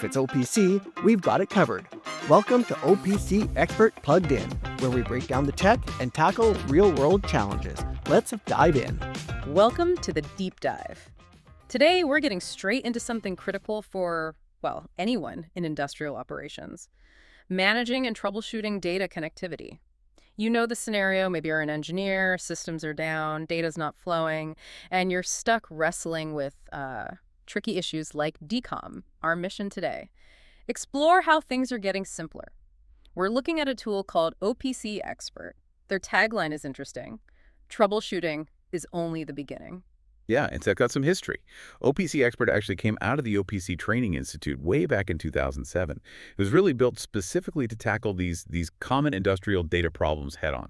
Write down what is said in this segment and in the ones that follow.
If it's OPC, we've got it covered. Welcome to OPC Expert Plugged In, where we break down the tech and tackle real-world challenges. Let's dive in. Welcome to the deep dive. Today, we're getting straight into something critical for, well, anyone in industrial operations. Managing and troubleshooting data connectivity. You know the scenario, maybe you're an engineer, systems are down, data's not flowing, and you're stuck wrestling with tricky issues like DCOM, our mission today. Explore how things are getting simpler. We're looking at a tool called OPC Expert. Their tagline is interesting. Troubleshooting is only the beginning. Yeah, it's got some history. OPC Expert actually came out of the OPC Training Institute way back in 2007. It was really built specifically to tackle these common industrial data problems head-on.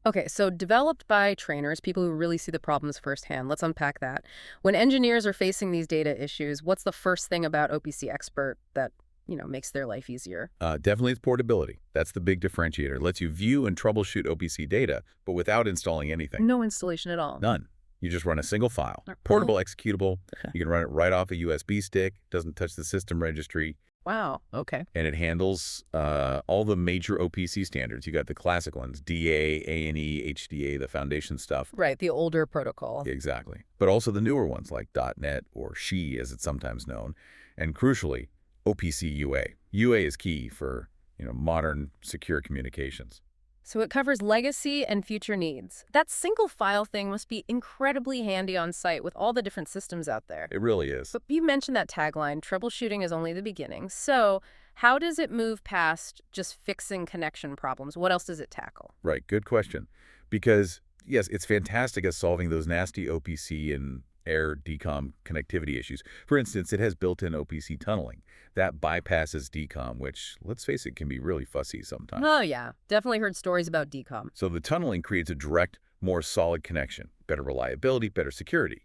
Okay, so developed by trainers, people who really see the problems firsthand. Let's unpack that. When engineers are facing these data issues, what's the first thing about OPC Expert that, makes their life easier? Definitely its portability. That's the big differentiator. It lets you view and troubleshoot OPC data, but without installing anything. No installation at all. None. You just run a single file. Portable, executable. You can run it right off a USB stick. Doesn't touch the system registry. Wow, okay. And it handles all the major OPC standards. You got the classic ones, DA, A&E, HDA, the foundation stuff. Right, the older protocol. Exactly. But also the newer ones like .NET or SHE, as it's sometimes known. And crucially, OPC UA. UA is key for modern secure communications. So it covers legacy and future needs. That single file thing must be incredibly handy on site with all the different systems out there. It really is. But you mentioned that tagline, troubleshooting is only the beginning. So how does it move past just fixing connection problems? What else does it tackle? Right, good question. Because, yes, it's fantastic at solving those nasty OPC and air DCOM connectivity issues. For instance, it has built-in OPC tunneling. That bypasses DCOM, which, let's face it, can be really fussy sometimes. Oh, yeah. Definitely heard stories about DCOM. So the tunneling creates a direct, more solid connection, better reliability, better security.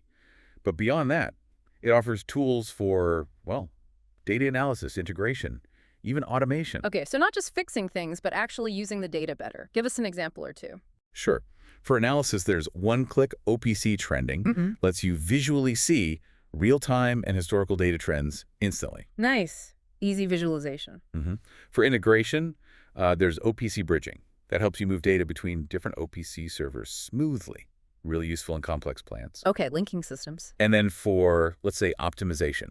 But beyond that, it offers tools for, well, data analysis, integration, even automation. Okay, so not just fixing things, but actually using the data better. Give us an example or two. Sure. For analysis, there's one-click OPC trending, lets you visually see real-time and historical data trends instantly. Nice. Easy visualization. For integration, there's OPC bridging. That helps you move data between different OPC servers smoothly. Really useful in complex plants. Okay, linking systems. And then for, let's say, optimization.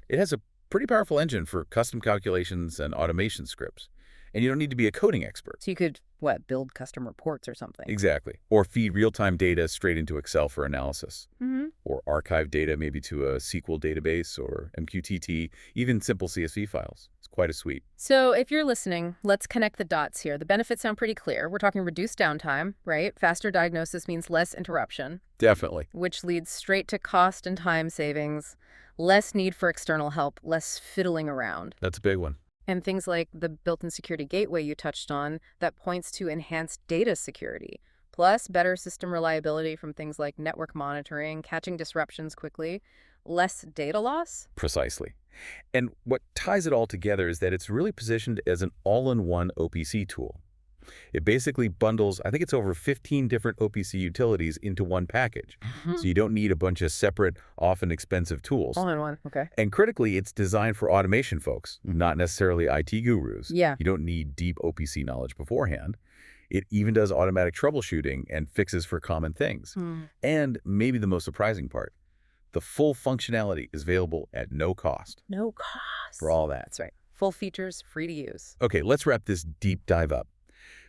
It has a pretty powerful engine for custom calculations and automation scripts. And you don't need to be a coding expert. So you could, build custom reports or something? Exactly. Or feed real-time data straight into Excel for analysis. Or archive data maybe to a SQL database or MQTT, even simple CSV files. It's quite a suite. So if you're listening, let's connect the dots here. The benefits sound pretty clear. We're talking reduced downtime, right? Faster diagnosis means less interruption. Definitely. Which leads straight to cost and time savings, less need for external help, less fiddling around. That's a big one. And things like the built-in security gateway you touched on that points to enhanced data security, plus better system reliability from things like network monitoring, catching disruptions quickly, less data loss. Precisely. And what ties it all together is that it's really positioned as an all-in-one OPC tool. It basically bundles, I think it's over 15 different OPC utilities into one package. So you don't need a bunch of separate, often expensive tools. All in one, okay. And critically, it's designed for automation folks, not necessarily IT gurus. Yeah. You don't need deep OPC knowledge beforehand. It even does automatic troubleshooting and fixes for common things. And maybe the most surprising part, the full functionality is available at no cost. No cost. For all that. That's right. Full features, free to use. Okay, let's wrap this deep dive up.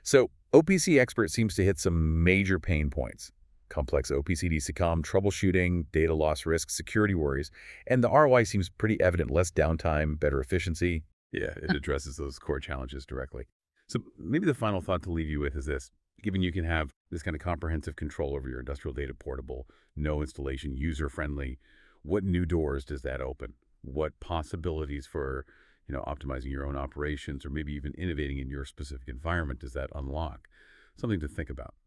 So OPC Expert seems to hit some major pain points. Complex OPC DCOM, troubleshooting, data loss risk, security worries, and the ROI seems pretty evident. Less downtime, better efficiency. Yeah, it addresses those core challenges directly. So maybe the final thought to leave you with is this. Given you can have this kind of comprehensive control over your industrial data portable, no installation, user-friendly, what new doors does that open? What possibilities for optimizing your own operations or maybe even innovating in your specific environment does that unlock? Something to think about.